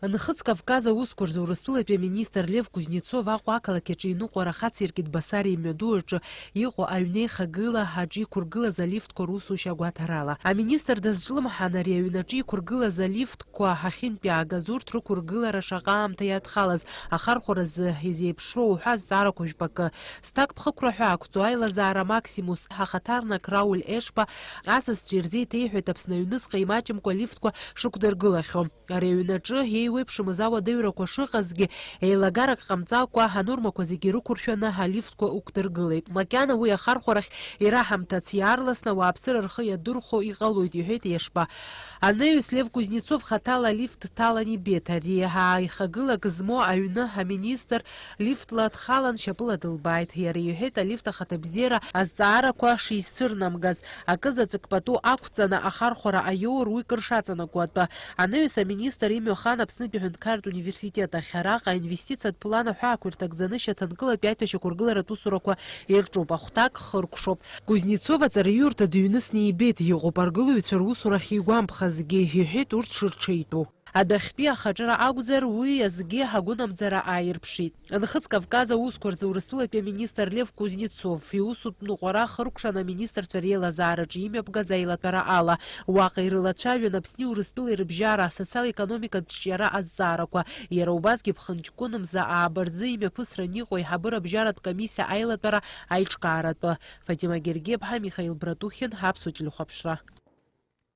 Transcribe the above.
Нхыҵ Кавказ аусқәа рзы Урыстәылатәи аминистр Лев Кузнецов Аҟәа ақалақь аҿы иныҟәара иркит Басариа имҩаду аҿы иҟоу аҩнеихагыла аҿы иқәыргылаз алифтқәа русушьа гәаҭарала. Аминистр дазҿлымҳан ари аҩны аҿы иқәыргылаз алифтқәа ҳахьынтә иаагаз урҭ рықәыргылара шаҟа аамҭа иадхалаз ахархәаразы изеиԥшроу уҳәа азҵаарақәа жәпакы. Сҭак ԥхықәра ҳәа ақәҵо аилазаара Максимус ҳахаҭарнак Рауль Ешпа асасцәа ирзеиҭеиҳәеит Аԥсны аҩныҵҟа имаҷымкәа алифтқәа шықәдыргылахьоу. Ари аҩны аҿы еиуеиԥшымыз ауадаҩрақәа шыҟазгьы еилагарак ҟамҵакәа анормақәа зегьы рықәыршәаны алифтқәа уқәдыргылеит. Макьана уи ахархәарахь ираҳамҭац иаарласны ауааԥсыра рхы иадырхәо иҟалоит иҳәеит Ешпа. Анаҩс Лев Кузнецов хаҭала алифт ҭалан ибеит. Ари ааихагылак змоу аҩны аминистр лифтла дхалан шьапыла дылбааит. Иара иҳәеит алифт ахаҭабзиара азҵаарақәа шизцәырнамгаз. Акызаҵәык пату ақәҵаны ахархәара аиоур уи кыршаҵанакуа атәы. Анаҩс аминистр имҩахан Аԥснытәи аҳәынҭқарратә университет ахь. Араҟа аинвестициатә план аҳәаақәа ирҭагӡаны шьаҭанкылатәи аиҭашьақәыргыларатә усурақәа ирҿуп. Ахәҭак хыркәшоуп. Кузнецов аҵараиурҭа дыҩнысны ибеит. Иҟоуп аргылаҩцәа русурахь игәамԥхазгьы, иҳәеит урҭ шырҽеитәу. Адәахьтәи ахаҿара акәзар уи азгьы агәынамӡара ааирԥшит. Нхыҵ Кавказ аусқәа рзы Урыстәылатәи аминистр Лев Кузнецов иусутә ныҟәара хыркәшан аминистрцәа реилазаараҿы имҩаԥгаз аилатәара ала. Уаҟа ирылацәажәон Аԥсни Урыстәылеи рыбжьара асоциал-економикатә ҿиара азҵаарақәа. Иара убасгьы ԥхынҷкәынымза аабарзы имҩаԥысран иҟоу аиҳабыра абжьаратә комиссиа аилатәара аиҿкааратәы. Фатима Гергеԥҳа, Михаил Братухин, Ҳаԥсуа телехәаԥшра.